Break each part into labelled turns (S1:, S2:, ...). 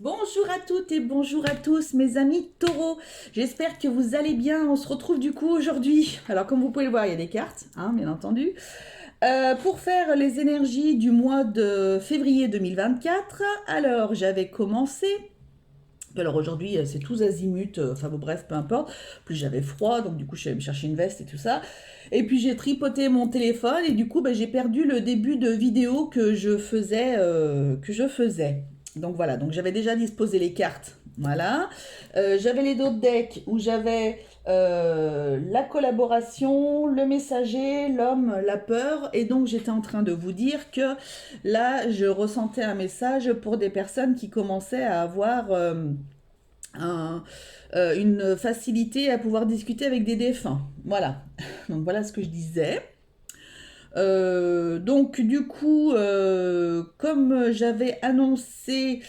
S1: Bonjour à toutes et bonjour à tous mes amis taureaux. J'espère que vous allez bien. On se retrouve du coup aujourd'hui. Alors comme vous pouvez le voir, il y a des cartes, hein, bien entendu. Pour faire les énergies du mois de février 2024, alors j'avais commencé. Alors aujourd'hui c'est tous azimuts, enfin bon bref, peu importe. Plus j'avais froid, donc du coup je suis allée me chercher une veste et tout ça. Et puis j'ai tripoté mon téléphone et du coup j'ai perdu le début de vidéo que je faisais. Donc voilà, donc j'avais déjà disposé les cartes. Voilà. J'avais les autres decks où j'avais la collaboration, le messager, l'homme, la peur. Et donc j'étais en train de vous dire que là, je ressentais un message pour des personnes qui commençaient à avoir un- une facilité à pouvoir discuter avec des défunts. Voilà. Donc voilà ce que je disais. Donc du coup, comme j'avais annoncé,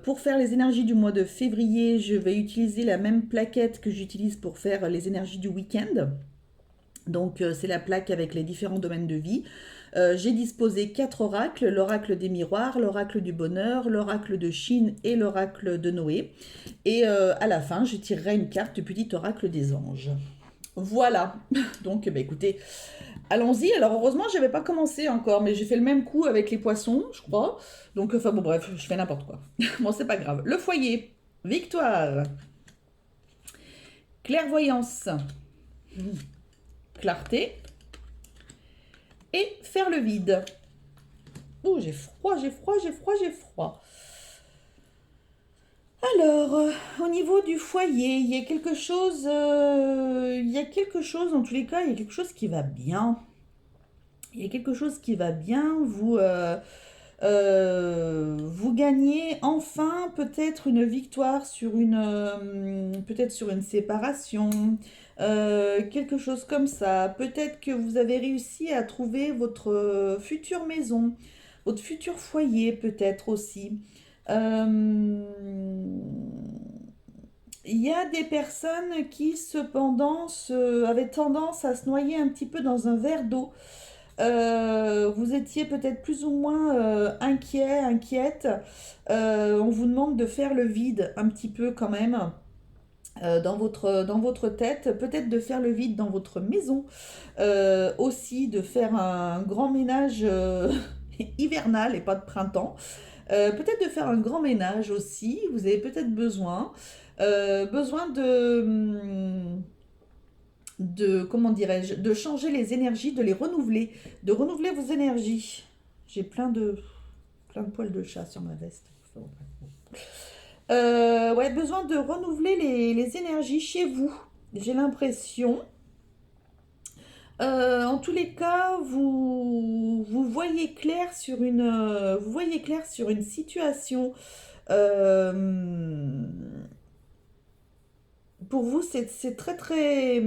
S1: pour faire les énergies du mois de février, je vais utiliser la même plaquette que j'utilise pour faire les énergies du week-end. Donc c'est la plaque avec les différents domaines de vie. J'ai disposé 4 oracles, l'oracle des miroirs, l'oracle du bonheur, l'oracle de Chine et l'oracle de Noé. Et à la fin, je tirerai une carte du petit oracle des anges. Voilà, donc bah, écoutez, allons-y. Alors heureusement, je n'avais pas commencé encore, mais j'ai fait le même coup avec les poissons, je crois. Donc enfin bon bref, je fais n'importe quoi. Bon, c'est pas grave. Le foyer, victoire, clairvoyance, clarté et faire le vide. Oh, j'ai froid, j'ai froid, j'ai froid, j'ai froid. Alors, au niveau du foyer, il y a quelque chose, en tous les cas, il y a quelque chose qui va bien. Il y a quelque chose qui va bien. Vous gagnez enfin peut-être une victoire sur peut-être sur une séparation, quelque chose comme ça. Peut-être que vous avez réussi à trouver votre future maison, votre futur foyer peut-être aussi. Euh, il y a des personnes qui cependant avaient tendance à se noyer un petit peu dans un verre d'eau. Vous étiez peut-être plus ou moins inquiet, inquiète. On vous demande de faire le vide un petit peu quand même dans votre tête, peut-être de faire le vide dans votre maison, aussi de faire un grand ménage hivernal et pas de printemps. Peut-être de faire un grand ménage aussi, vous avez peut-être besoin comment dirais-je, de changer les énergies, de renouveler vos énergies. J'ai plein de poils de chat sur ma veste. Enfin, bref. Ouais, besoin de renouveler les énergies chez vous. J'ai l'impression. En tous les cas, vous voyez clair sur vous voyez clair sur une situation. Euh, pour vous, c'est très très,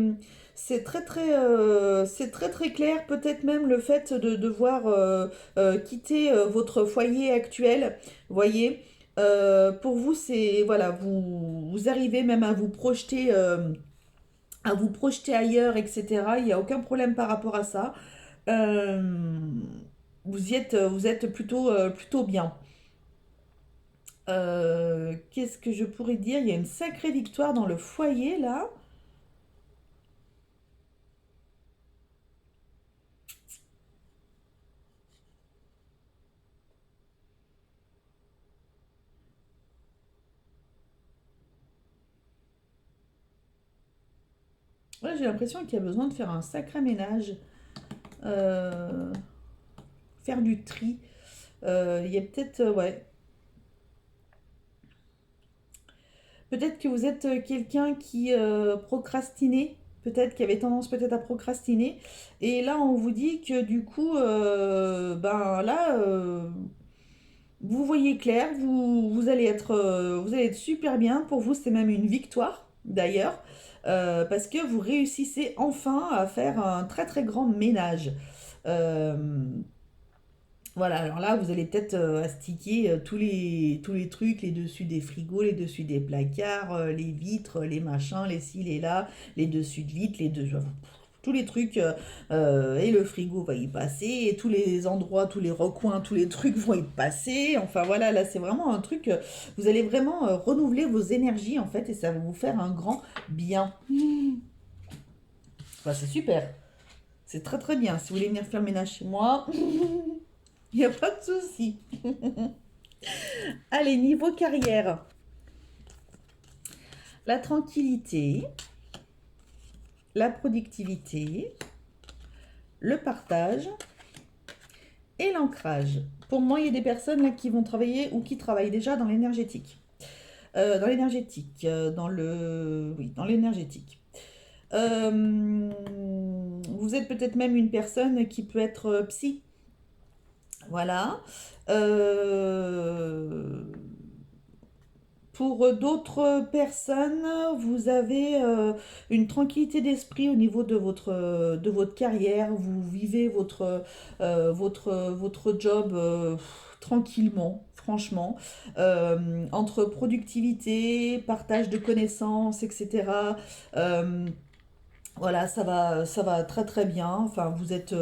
S1: c'est très très clair. Peut-être même le fait de devoir quitter votre foyer actuel. Voyez, pour vous, c'est voilà, vous arrivez même à vous projeter ailleurs, etc. Il n'y a aucun problème par rapport à ça. Euh, vous êtes plutôt bien. Qu'est-ce que je pourrais dire? Il y a une sacrée victoire dans le foyer là. Ouais, j'ai l'impression qu'il y a besoin de faire un sacré ménage, euh, faire du tri. Il y a peut-être, ouais, peut-être que vous êtes quelqu'un qui procrastinait, peut-être qui avait tendance peut-être à procrastiner. Et là, on vous dit que du coup, ben là, vous voyez clair, vous allez être super bien. Pour vous, c'est même une victoire d'ailleurs, parce que vous réussissez enfin à faire un très très grand ménage. Euh, voilà, alors là, vous allez peut-être astiquer tous les trucs, les dessus des frigos, les dessus des placards, les vitres, les machins, les ci, les là, les dessus de vitres, les deux. tous les trucs, et le frigo va y passer, et tous les endroits, tous les recoins, tous les trucs vont y passer. Enfin voilà, là c'est vraiment un truc, vous allez vraiment renouveler vos énergies en fait, et ça va vous faire un grand bien. Enfin, c'est super, c'est très très bien. Si vous voulez venir faire le ménage chez moi, il n'y a pas de souci. Allez, niveau carrière, la tranquillité, la productivité, le partage et l'ancrage. Pour moi, il y a des personnes là qui vont travailler ou qui travaillent déjà dans l'énergétique. Dans le... Oui, dans l'énergétique. Vous êtes peut-être même une personne qui peut être psy. Voilà. Euh, Pour d'autres personnes, vous avez une tranquillité d'esprit au niveau de votre carrière. Vous vivez votre job tranquillement, franchement. Entre productivité, partage de connaissances, etc. Euh, voilà, ça va très très bien. Enfin, vous êtes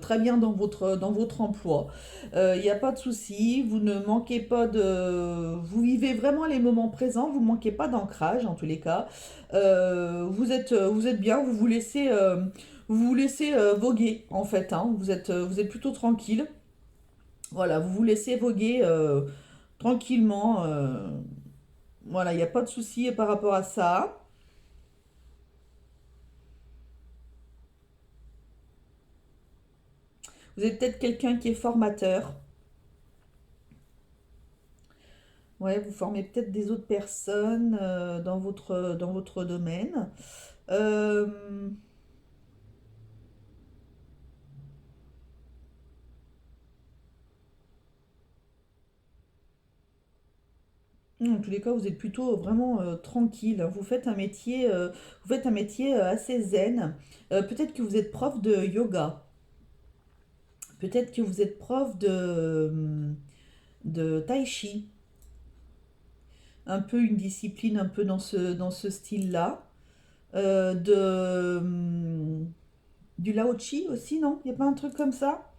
S1: très bien dans votre emploi. Il n'y a pas de souci. Vous ne manquez pas de... Vous vivez vraiment les moments présents. Vous ne manquez pas d'ancrage, en tous les cas. Vous êtes bien. Vous vous laissez voguer, en fait. Hein. Vous êtes plutôt tranquille. Voilà, vous vous laissez voguer tranquillement. Voilà, il n'y a pas de souci par rapport à ça. Vous êtes peut-être quelqu'un qui est formateur. Ouais, vous formez peut-être des autres personnes dans votre domaine. Euh, en tous les cas, vous êtes plutôt vraiment tranquille. Hein. Vous faites un métier assez zen. Peut-être que vous êtes prof de yoga. Peut-être que vous êtes prof de tai chi. Un peu une discipline un peu dans ce style-là. Du lao chi aussi, non? Il n'y a pas un truc comme ça?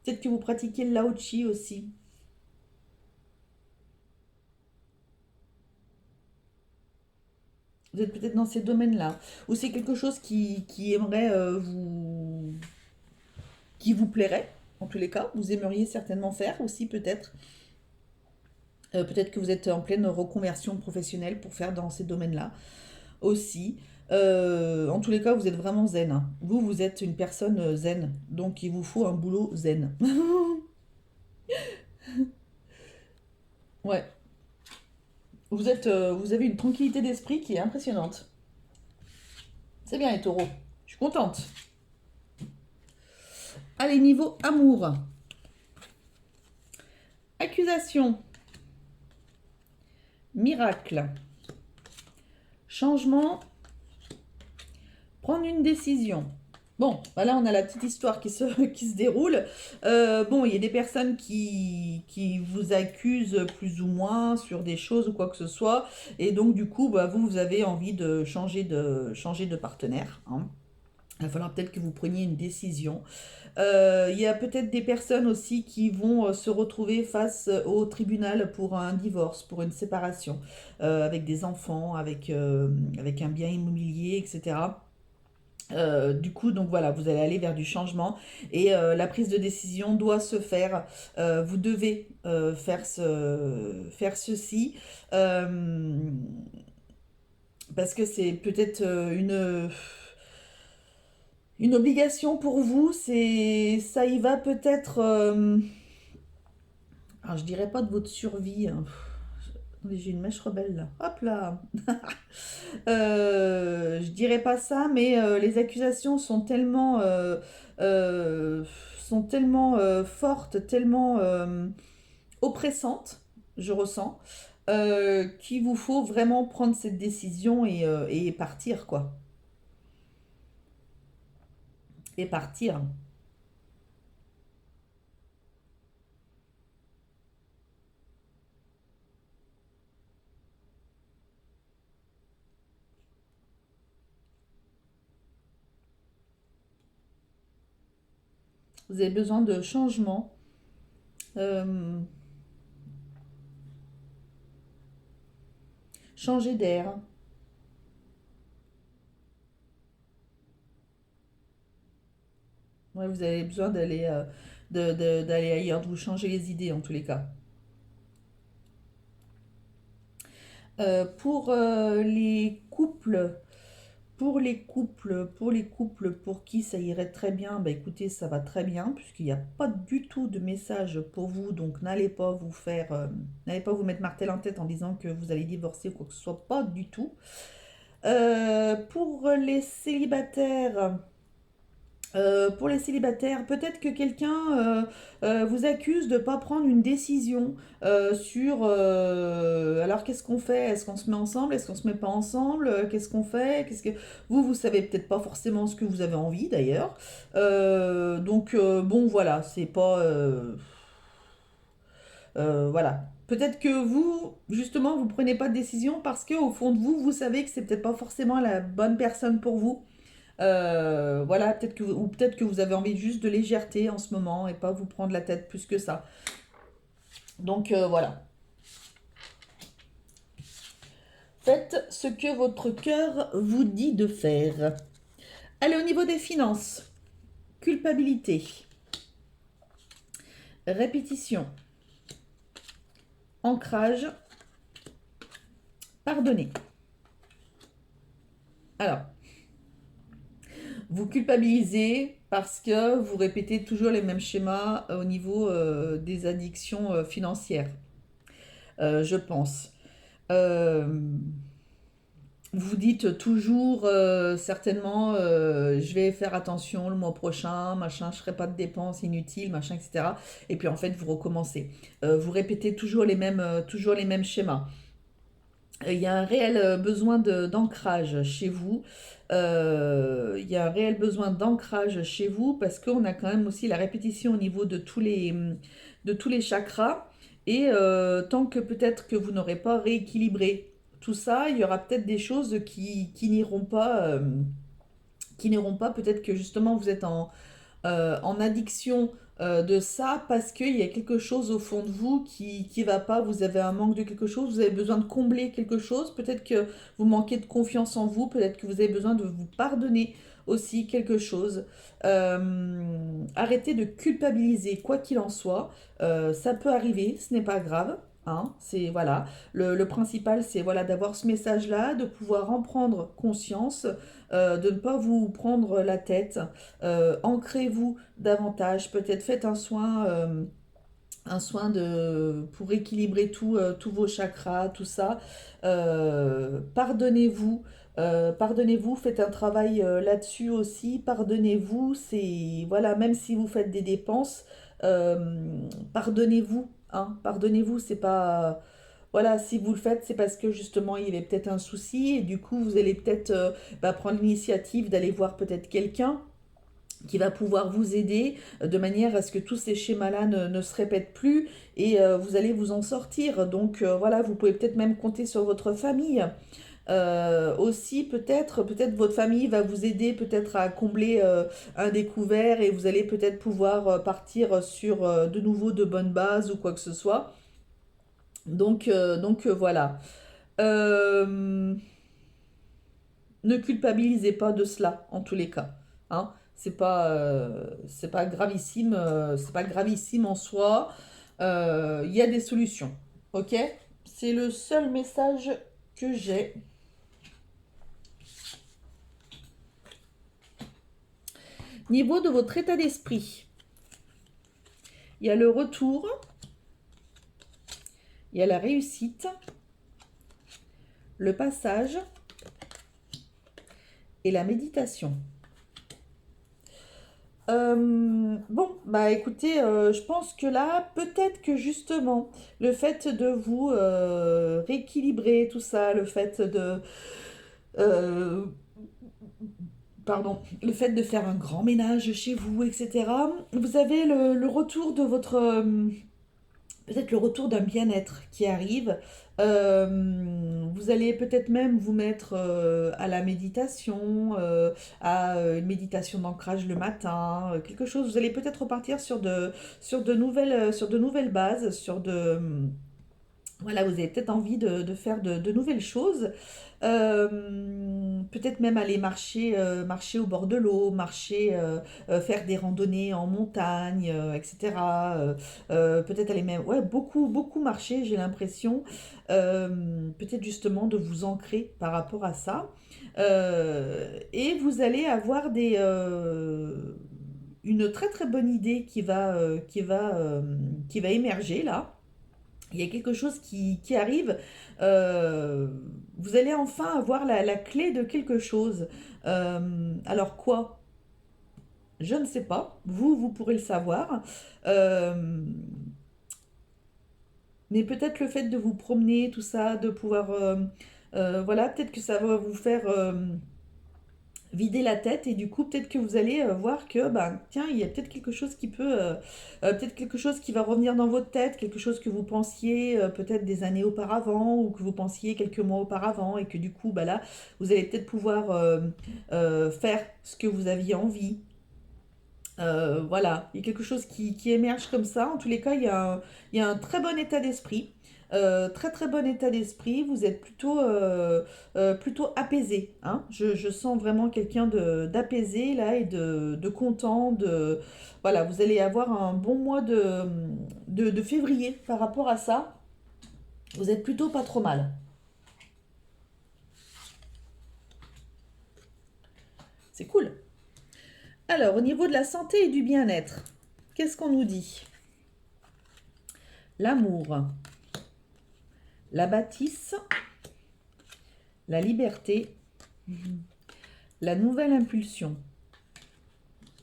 S1: Peut-être que vous pratiquez le lao chi aussi. Vous êtes peut-être dans ces domaines-là. Ou c'est quelque chose qui aimerait qui vous plairait, en tous les cas. Vous aimeriez certainement faire aussi, peut-être. Peut-être que vous êtes en pleine reconversion professionnelle pour faire dans ces domaines-là aussi. En tous les cas, vous êtes vraiment zen. Hein. Vous êtes une personne zen. Donc, il vous faut un boulot zen. Ouais. Vous avez une tranquillité d'esprit qui est impressionnante. C'est bien les taureaux. Je suis contente. Allez, niveau amour. Accusation. Miracle. Changement. Prendre une décision. Bon, bah là on a la petite histoire qui se déroule. Bon, il y a des personnes qui vous accusent plus ou moins sur des choses ou quoi que ce soit. Et donc du coup, bah, vous avez envie de changer de partenaire. Hein. Il va falloir peut-être que vous preniez une décision. Il y a peut-être des personnes aussi qui vont se retrouver face au tribunal pour un divorce, pour une séparation, avec des enfants, avec un bien immobilier, etc. Du coup, donc voilà, vous allez aller vers du changement et la prise de décision doit se faire. Vous devez faire ceci euh, parce que c'est peut-être une obligation pour vous. Ça y va peut-être. Alors, je dirais pas de votre survie. Hein. Attendez, j'ai une mèche rebelle là. Hop là. Je dirais pas ça, mais les accusations euh, sont tellement fortes, tellement oppressantes, je ressens, qu'il vous faut vraiment prendre cette décision et partir, quoi. Et partir. Vous avez besoin de changement. euh, Changer d'air. Ouais, vous avez besoin d'aller d'aller ailleurs, de vous changer les idées en tous les cas. Pour les couples, pour qui ça irait très bien, bah écoutez, ça va très bien, puisqu'il n'y a pas du tout de message pour vous, donc n'allez pas vous mettre martel en tête en disant que vous allez divorcer ou quoi que ce soit, pas du tout. Pour les célibataires, peut-être que quelqu'un vous accuse de ne pas prendre une décision sur alors qu'est-ce qu'on fait? Est-ce qu'on se met ensemble? Est-ce qu'on se met pas ensemble? Qu'est-ce qu'on fait? Vous savez peut-être pas forcément ce que vous avez envie d'ailleurs. Bon voilà, c'est pas voilà. Peut-être que vous, justement, vous prenez pas de décision parce que au fond de vous, vous savez que c'est peut-être pas forcément la bonne personne pour vous. Voilà, ou peut-être que vous avez envie juste de légèreté en ce moment et pas vous prendre la tête plus que ça. Voilà. Faites ce que votre cœur vous dit de faire. Allez, au niveau des finances, culpabilité, répétition, ancrage, pardonner. Alors, vous culpabilisez parce que vous répétez toujours les mêmes schémas au niveau des addictions financières, je pense. Euh, Vous dites toujours certainement je vais faire attention le mois prochain, machin, je ferai pas de dépenses inutiles, machin, etc. Et puis en fait vous recommencez. Vous répétez toujours les mêmes schémas. Il y a un réel besoin d'ancrage chez vous. Il y a un réel besoin d'ancrage chez vous parce qu'on a quand même aussi la répétition au niveau de tous les chakras. Et tant que peut-être que vous n'aurez pas rééquilibré tout ça, il y aura peut-être des choses qui n'iront pas. Qui n'iront pas. Peut-être que justement vous êtes en addiction de ça parce qu'il y a quelque chose au fond de vous qui va pas, vous avez un manque de quelque chose, vous avez besoin de combler quelque chose, peut-être que vous manquez de confiance en vous, peut-être que vous avez besoin de vous pardonner aussi quelque chose. Arrêtez de culpabiliser, quoi qu'il en soit. Ça peut arriver, ce n'est pas grave. Hein, c'est voilà, le principal c'est voilà d'avoir ce message-là, de pouvoir en prendre conscience, de ne pas vous prendre la tête. Ancrez-vous davantage, peut-être faites un soin pour équilibrer tous vos chakras, tout ça. Pardonnez-vous. Pardonnez-vous, faites un travail là-dessus aussi. Pardonnez-vous, c'est voilà, même si vous faites des dépenses, pardonnez-vous. Hein, pardonnez-vous, c'est pas voilà, si vous le faites, c'est parce que justement il y avait peut-être un souci et du coup vous allez peut-être prendre l'initiative d'aller voir peut-être quelqu'un qui va pouvoir vous aider de manière à ce que tous ces schémas-là ne se répètent plus et vous allez vous en sortir. Voilà, vous pouvez peut-être même compter sur votre famille. Aussi, peut-être votre famille va vous aider peut-être à combler un découvert et vous allez peut-être pouvoir partir sur de nouveau de bonnes bases ou quoi que ce soit. Voilà. Euh, Ne culpabilisez pas de cela, en tous les cas. Hein. C'est pas gravissime, c'est pas gravissime en soi. Il y a des solutions. Ok? C'est le seul message que j'ai. Niveau de votre état d'esprit, il y a le retour, il y a la réussite, le passage et la méditation. Bon, bah écoutez, je pense que là, peut-être que justement, le fait de vous rééquilibrer tout ça, euh, le fait de faire un grand ménage chez vous, etc., vous avez le retour peut-être le retour d'un bien-être qui arrive. Vous allez peut-être même vous mettre à la méditation, à une méditation d'ancrage le matin, quelque chose. Vous allez peut-être repartir sur de nouvelles bases, voilà, vous avez peut-être envie de faire de nouvelles choses. Peut-être même aller marcher, marcher au bord de l'eau, faire des randonnées en montagne, etc. Peut-être aller même, ouais, beaucoup, beaucoup marcher, j'ai l'impression. Peut-être justement de vous ancrer par rapport à ça. Et vous allez avoir une très très bonne idée qui va émerger là. Il y a quelque chose qui arrive. euh, Vous allez enfin avoir la clé de quelque chose. Alors quoi? Je ne sais pas. Vous pourrez le savoir. Euh, mais peut-être le fait de vous promener, tout ça, de pouvoir... voilà, peut-être que ça va vous faire vider la tête et du coup peut-être que vous allez voir que ben tiens il y a peut-être quelque chose peut-être quelque chose qui va revenir dans votre tête, quelque chose que vous pensiez peut-être des années auparavant ou que vous pensiez quelques mois auparavant et que du coup bah là vous allez peut-être pouvoir faire ce que vous aviez envie. Voilà, il y a quelque chose qui émerge comme ça. En tous les cas, il y a un très bon état d'esprit. Très très bon état d'esprit. Vous êtes plutôt apaisé. Hein. Je sens vraiment quelqu'un d'apaisé là et de content. Voilà, vous allez avoir un bon mois de février par rapport à ça. Vous êtes plutôt pas trop mal. C'est cool. Alors, au niveau de la santé et du bien-être, qu'est-ce qu'on nous dit? L'amour, la bâtisse, la liberté, la nouvelle impulsion.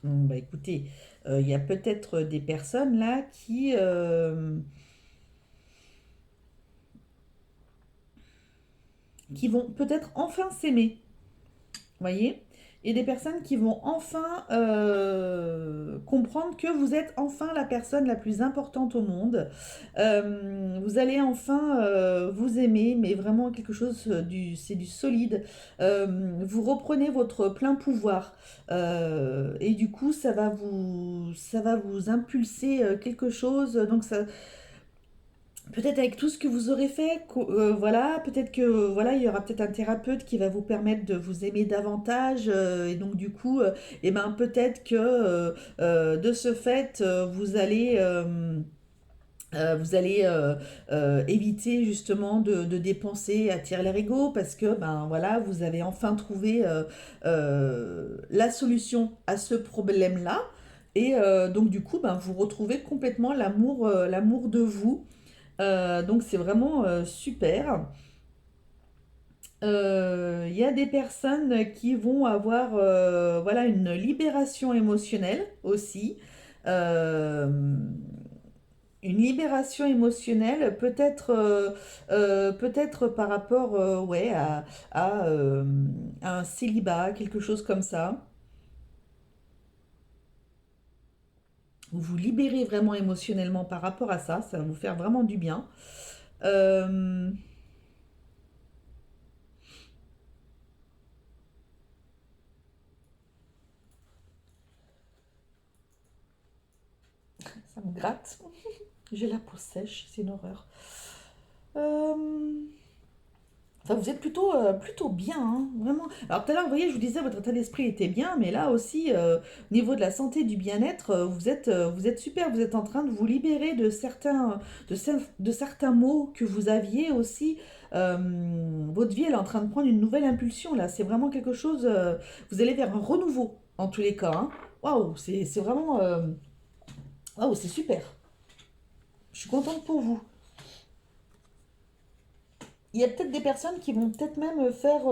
S1: Bah écoutez, il y a peut-être des personnes là qui vont peut-être enfin s'aimer, voyez? Et des personnes qui vont enfin comprendre que vous êtes enfin la personne la plus importante au monde. Vous allez enfin vous aimer, mais vraiment quelque chose c'est du solide. Vous reprenez votre plein pouvoir. Et du coup, ça va vous impulser quelque chose. Donc ça, peut-être avec tout ce que vous aurez fait, voilà, peut-être que voilà, il y aura peut-être un thérapeute qui va vous permettre de vous aimer davantage, et donc du coup, et ben peut-être que de ce fait, vous allez éviter justement de dépenser à tire-larigot parce que ben voilà, vous avez enfin trouvé la solution à ce problème-là. Et donc du coup, ben, vous retrouvez complètement l'amour de vous. Donc c'est vraiment super. Il y a des personnes qui vont avoir voilà, une libération émotionnelle aussi. Euh, une libération émotionnelle peut-être par rapport ouais, à un célibat, quelque chose comme ça. Vous vous libérez vraiment émotionnellement par rapport à ça, ça va vous faire vraiment du bien. Euh, Ça me gratte. J'ai la peau sèche, c'est une horreur. Euh, Enfin, vous êtes plutôt bien, hein, vraiment. Alors tout à l'heure, vous voyez, je vous disais, votre état d'esprit était bien, mais là aussi, au niveau de la santé, du bien-être, vous êtes super. Vous êtes en train de vous libérer de certains maux que vous aviez aussi. Euh, Votre vie, elle est en train de prendre une nouvelle impulsion, là. C'est vraiment quelque chose, vous allez vers un renouveau, en tous les cas. Hein. Waouh, c'est vraiment... waouh, c'est super. Je suis contente pour vous. Il y a peut-être des personnes qui vont peut-être même faire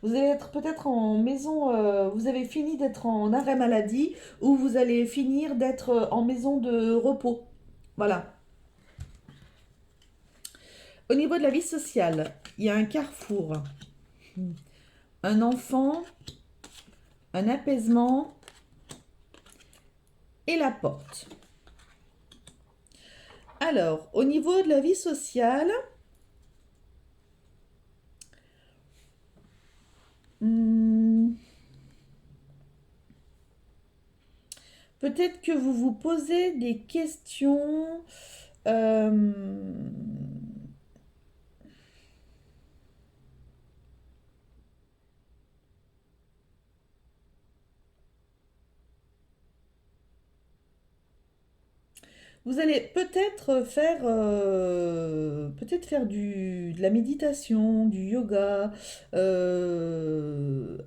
S1: vous allez être peut-être en maison, vous avez fini d'être en arrêt maladie ou vous allez finir d'être en maison de repos. Voilà. Au niveau de la vie sociale, il y a un carrefour, un enfant, un apaisement et la porte. Alors, au niveau de la vie sociale, hmm, peut-être que vous vous posez des questions. euh, Vous allez peut-être faire de la méditation, du yoga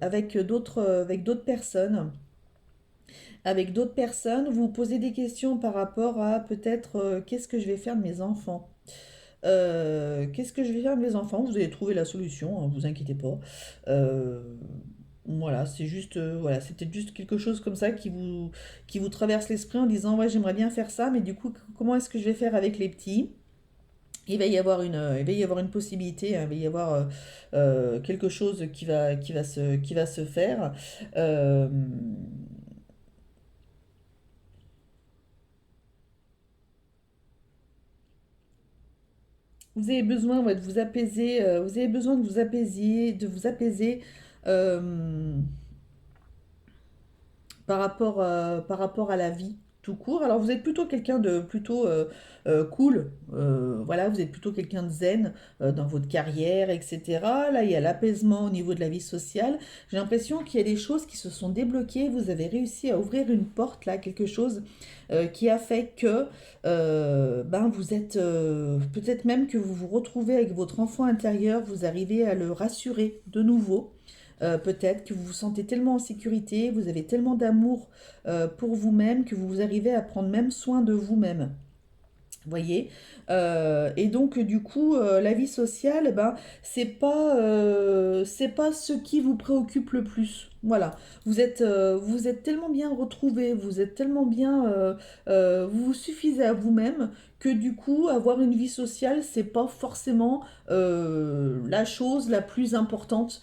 S1: avec d'autres personnes. Avec d'autres personnes, vous vous posez des questions par rapport à peut-être qu'est-ce que je vais faire de mes enfants. Qu'est-ce que je vais faire de mes enfants? Vous allez trouver la solution, hein, vous inquiétez pas. Euh, voilà, c'est juste, voilà, c'est peut-être juste quelque chose comme ça qui vous traverse l'esprit en disant, ouais, j'aimerais bien faire ça, mais du coup, comment est-ce que je vais faire avec les petits? Il va y avoir une possibilité, hein, il va y avoir quelque chose qui va se faire. Euh, Vous avez besoin, ouais, de vous apaiser, vous avez besoin de vous apaiser euh, par rapport à la vie tout court. Alors vous êtes plutôt quelqu'un de plutôt cool, voilà, vous êtes plutôt quelqu'un de zen dans votre carrière, etc. Là, il y a l'apaisement au niveau de la vie sociale. J'ai l'impression qu'il y a des choses qui se sont débloquées. Vous avez réussi à ouvrir une porte, là, quelque chose qui a fait que ben, vous êtes peut-être même que vous vous retrouvez avec votre enfant intérieur, vous arrivez à le rassurer de nouveau. Peut-être que vous vous sentez tellement en sécurité, vous avez tellement d'amour pour vous-même que vous arrivez à prendre même soin de vous-même. Voyez. Et donc du coup la vie sociale, ben c'est pas ce qui vous préoccupe le plus. Voilà, vous êtes tellement bien retrouvés, vous êtes tellement bien, vous vous suffisez à vous-même que du coup avoir une vie sociale c'est pas forcément la chose la plus importante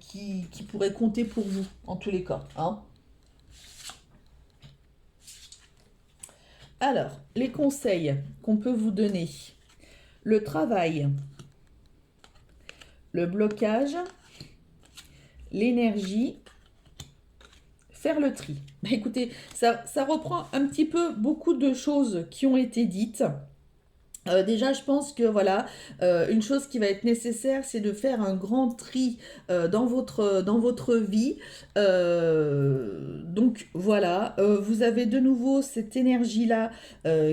S1: qui pourrait compter pour vous en tous les cas, hein. Alors, les conseils qu'on peut vous donner. Le travail, le blocage, l'énergie, faire le tri. Bah, écoutez, ça reprend un petit peu beaucoup de choses qui ont été dites. Déjà, je pense que voilà, une chose qui va être nécessaire, c'est de faire un grand tri dans votre vie. Donc voilà, vous avez de nouveau cette énergie-là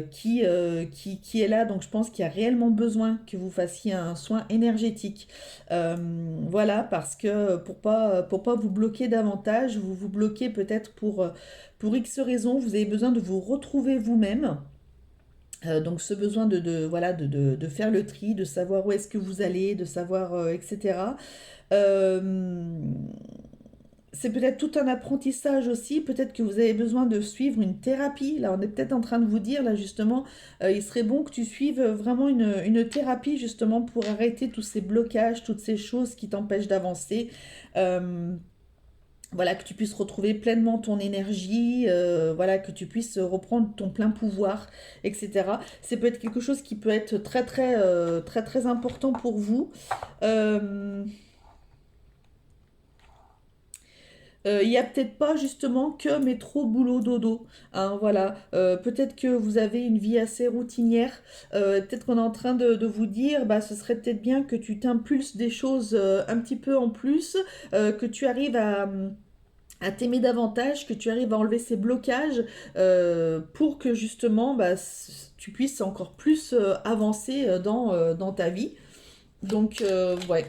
S1: qui est là. Donc je pense qu'il y a réellement besoin que vous fassiez un soin énergétique. Euh, voilà, parce que pour pas vous bloquer davantage, vous vous bloquez peut-être pour X raisons. Vous avez besoin de vous retrouver vous-même. Donc ce besoin voilà, de faire le tri, de savoir où est-ce que vous allez, de savoir, etc. Euh, c'est peut-être tout un apprentissage aussi, peut-être que vous avez besoin de suivre une thérapie. Là, on est peut-être en train de vous dire, là justement, il serait bon que tu suives vraiment une thérapie justement pour arrêter tous ces blocages, toutes ces choses qui t'empêchent d'avancer. Euh, voilà, que tu puisses retrouver pleinement ton énergie, voilà, que tu puisses reprendre ton plein pouvoir, etc. C'est peut être quelque chose qui peut être très important pour vous. Euh, il y a peut-être pas justement que métro, boulot, dodo, hein, voilà. Peut-être que vous avez une vie assez routinière. Peut-être qu'on est en train de vous dire, bah, ce serait peut-être bien que tu t'impulses des choses un petit peu en plus, que tu arrives à t'aimer davantage, que tu arrives à enlever ces blocages pour que justement bah, tu puisses encore plus avancer dans ta vie. Donc, ouais,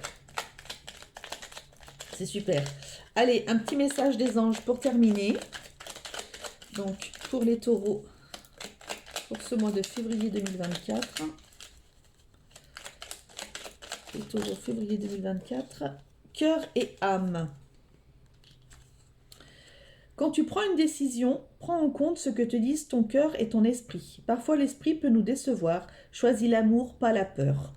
S1: c'est super. Allez, un petit message des anges pour terminer. Donc, pour les taureaux, pour ce mois de février 2024. Les taureaux, février 2024. Cœur et âme. Quand tu prends une décision, prends en compte ce que te disent ton cœur et ton esprit. Parfois l'esprit peut nous décevoir. Choisis l'amour, pas la peur.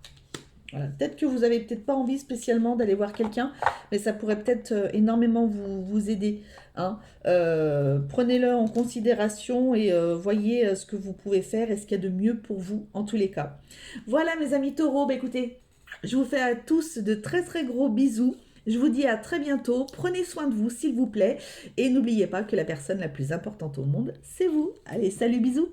S1: Voilà. Peut-être que vous n'avez peut-être pas envie spécialement d'aller voir quelqu'un, mais ça pourrait peut-être énormément vous aider, hein. Prenez-le en considération et voyez ce que vous pouvez faire et ce qu'il y a de mieux pour vous en tous les cas. Voilà mes amis taureaux, bah, écoutez, je vous fais à tous de très très gros bisous. Je vous dis à très bientôt. Prenez soin de vous s'il vous plaît. Et n'oubliez pas que la personne la plus importante au monde, c'est vous. Allez, salut, bisous.